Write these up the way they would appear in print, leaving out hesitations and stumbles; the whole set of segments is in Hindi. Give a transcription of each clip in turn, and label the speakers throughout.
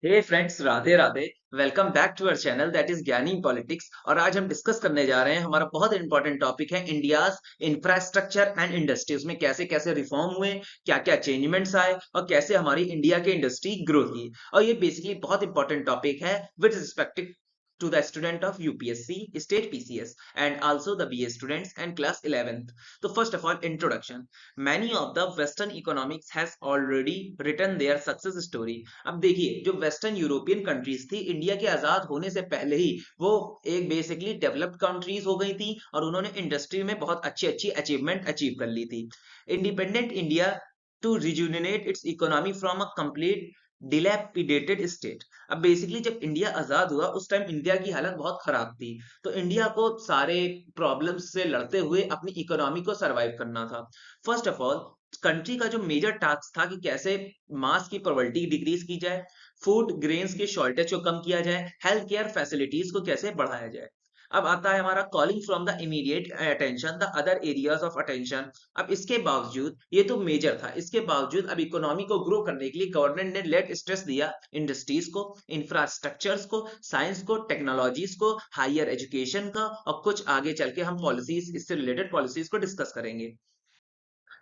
Speaker 1: Hey friends, Radhe Radhe. Welcome back to our channel that is Gyani politics. और आज हम डिस्कस करने जा रहे हैं, हमारा बहुत इंपॉर्टेंट टॉपिक है इंडियाज इंफ्रास्ट्रक्चर एंड इंडस्ट्री। उसमें कैसे कैसे रिफॉर्म हुए, क्या क्या चेंजमेंट्स आए और कैसे हमारी इंडिया की इंडस्ट्री ग्रो की। और ये बेसिकली बहुत इंपॉर्टेंट टॉपिक है with respect to the student of UPSC, state PCS, and also the BA students and class 11th. So first of all, introduction. Many of the Western economics has already written their success story. अब देखिए, जो वेस्टर्न यूरोपियन कंट्रीज थी, इंडिया के आजाद होने से पहले ही वो एक बेसिकली डेवलप्ड कंट्रीज हो गई थी और उन्होंने इंडस्ट्री में बहुत अच्छी अच्छी अचीवमेंट अचीव कर ली थी। Independent India to rejuvenate its economy from a complete dilapidated state. अब बेसिकली जब इंडिया आजाद हुआ उस टाइम इंडिया की हालत बहुत खराब थी, तो इंडिया को सारे प्रॉब्लम्स से लड़ते हुए अपनी इकोनॉमी को सरवाइव करना था। फर्स्ट ऑफ ऑल, कंट्री का जो मेजर टास्क था कि कैसे मास की पॉवर्टी डिक्रीज की जाए, फूड ग्रेन्स के शॉर्टेज को कम किया जाए, हेल्थ केयर फैसिलिटीज को कैसे बढ़ाया जाए। अब आता है हमारा calling from the immediate attention the other areas of attention. अब इसके बावजूद, ये तो मेजर था, इसके बावजूद अब इकोनॉमी को ग्रो करने के लिए गवर्नमेंट ने लेट स्ट्रेस दिया इंडस्ट्रीज को, इंफ्रास्ट्रक्चर्स को, साइंस को, टेक्नोलॉजीज को, हायर एजुकेशन का, और कुछ आगे चल के हम पॉलिसीज, इससे रिलेटेड पॉलिसीज को डिस्कस करेंगे।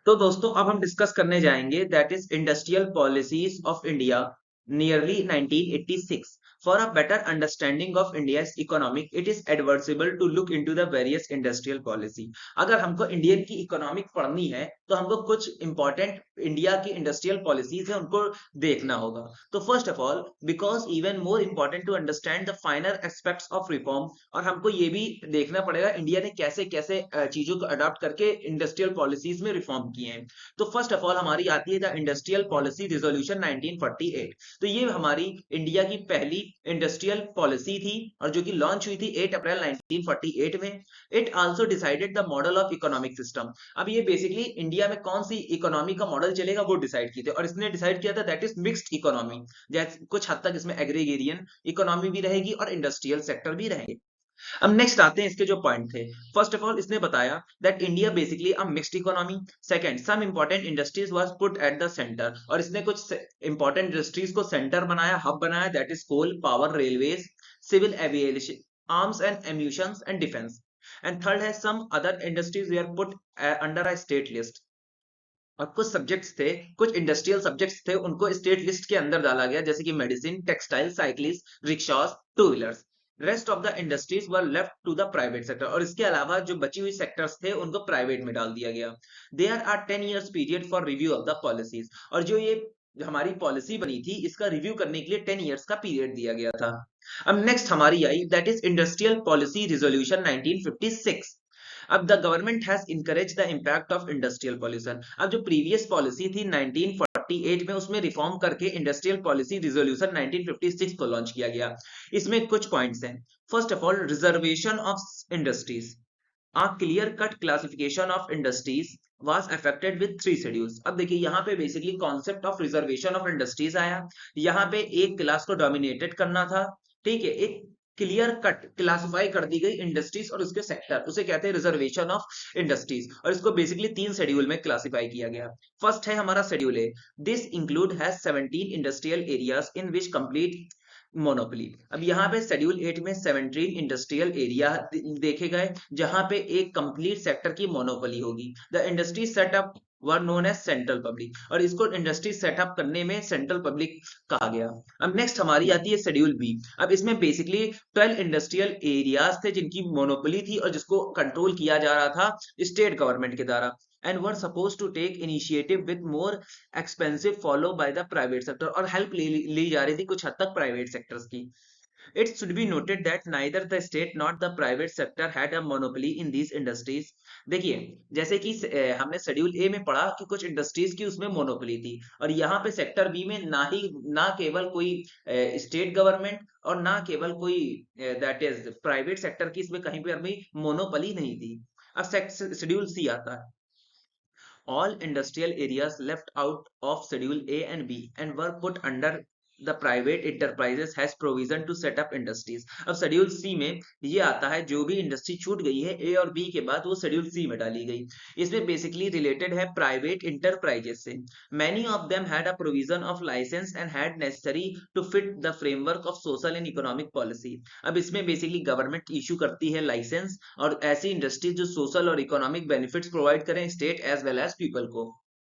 Speaker 1: तो दोस्तों, अब हम डिस्कस करने जाएंगे that is industrial policies of India nearly 1986। For a better understanding of India's economic, it is advisable to look into the various industrial policy. अगर हमको इंडियन की इकोनॉमिक पढ़नी है तो हमको कुछ इंपॉर्टेंट इंडिया की इंडस्ट्रियल पॉलिसीज है उनको देखना होगा। तो first of all, because even more important to understand the final aspects of reform, और हमको ये भी देखना पड़ेगा इंडिया ने कैसे कैसे चीजों को अडॉप्ट करके इंडस्ट्रियल पॉलिसीज में रिफॉर्म किए हैं। तो फर्स्ट ऑफ ऑल हमारी आती है द इंडस्ट्रियल पॉलिसी रिजोल्यूशन 1948। तो ये हमारी इंडिया की पहली इंडस्ट्रियल पॉलिसी थी और जो कि लॉन्च हुई थी 8 अप्रैल 1948 में। It also decided the model of economic system. अब ये बेसिकली इंडिया में कौन सी इकोनॉमी का मॉडल चलेगा वो डिसाइड किए थे, और इसने डिसाइड किया था दैट इज मिक्स्ड इकोनॉमी। जैसे कुछ हद तक इसमें एग्रीगेरियन इकोनॉमी भी रहेगी और इंडस्ट्रियल सेक्टर भी रहेंगे। अब नेक्स्ट आते हैं इसके जो पॉइंट थे। फर्स्ट ऑफ ऑल, इसने बताया that India basically a mixed economy. Second, some important industries was put at the centre, और इसने कुछ इंपॉर्टेंट इंडस्ट्रीज को सेंटर बनाया, हब बनाया, that is coal power, railways, civil aviation, arms and ammunitions and defence. And third है some other industries they are put under a state list. और कुछ सब्जेक्ट्स थे, कुछ इंडस्ट्रियल सब्जेक्ट्स थे, उनको स्टेट लिस्ट के अंदर डाला गया, जैसे कि medicine, textile, cycles, rickshaws, two wheelers. Rest of the industries were left to the private sector, और इसके अलावा जो बची हुई सेक्टर्स थे उनको प्राइवेट में डाल दिया गया। There are 10 years period for review of the policies, और जो ये हमारी पॉलिसी बनी थी इसका रिव्यू करने के लिए 10 years का पीरियड दिया गया था। अब नेक्स्ट हमारी आई that is industrial policy resolution 1956। अब the government has encourage the impact of industrial pollution. अब जो प्रीवियस पॉलिसी थी 1948 में, उसमें रिफॉर्म करके इंडस्ट्रियल पॉलिसी रिजोल्यूशन 1956 को लॉन्च किया गया। इसमें कुछ पॉइंट्स हैं। First of all, reservation of industries. A clear cut classification of industries was affected with 3 schedules। अब देखिए यहाँ पे basically concept of reservation of industries आया। यहाँ पे एक क्लास को डोमिनेटेड करना था, ठीक है। एक क्लियर कट क्लासिफाई कर दी गई इंडस्ट्रीज और उसके सेक्टर, उसे कहते हैं रिजर्वेशन ऑफ इंडस्ट्रीज, और इसको बेसिकली 3 शेड्यूल में क्लासिफाई किया गया। फर्स्ट है हमारा schedule A. This include has 17 industrial areas in which complete monopoly. अब यहाँ पे शेड्यूल 8 में 17 इंडस्ट्रियल एरिया देखे गए जहां पे एक कंप्लीट सेक्टर की मोनोपोली होगी। The industry setup were known as central public, और इसको इंडस्ट्री सेटअप करने में सेंट्रल पब्लिक कहा गया। अब नेक्स्ट हमारी आती है शेड्यूल बी। अब इसमें बेसिकली 12 इंडस्ट्रियल एरियाज थे जिनकी मोनोपोली थी और जिसको कंट्रोल किया जा रहा था स्टेट गवर्नमेंट के द्वारा, and were supposed to take initiative with more expensive follow by the private sector, और हेल्प ली जा रही थी कुछ हद तक प्राइवेट सेक्टर्स की। It should be noted that neither the state nor the private sector had a monopoly in these industries। देखिए, जैसे कि हमने शेड्यूल ए में पढ़ा कि कुछ इंडस्ट्रीज की उसमें मोनोपोली थी, और यहाँ पे सेक्टर बी में ना केवल कोई स्टेट गवर्नमेंट और ना केवल कोई दैट इज प्राइवेट सेक्टर की इसमें कहीं पर भी मोनोपोली नहीं थी। अब शेड्यूल सी आता है। All industrial areas left out of Schedule A and B and were put under the private enterprises has provision to set up industries. अब शेड्यूल सी में ये आता है जो भी इंडस्ट्री छूट गई है ए और बी के बाद वो शेड्यूल सी में डाली गई। इसमें बेसिकली रिलेटेड है प्राइवेट इंटरप्राइजेस से। Many of them had a provision of licence and had necessary to fit the framework of social and economic policy. अब इसमें बेसिकली गवर्नमेंट इशू करती है लाइसेंस और ऐसी इंडस्ट्रीज जो सोशल और इकोनॉमिक बेनिफिट्स प्रोवाइड करें state as well as people को।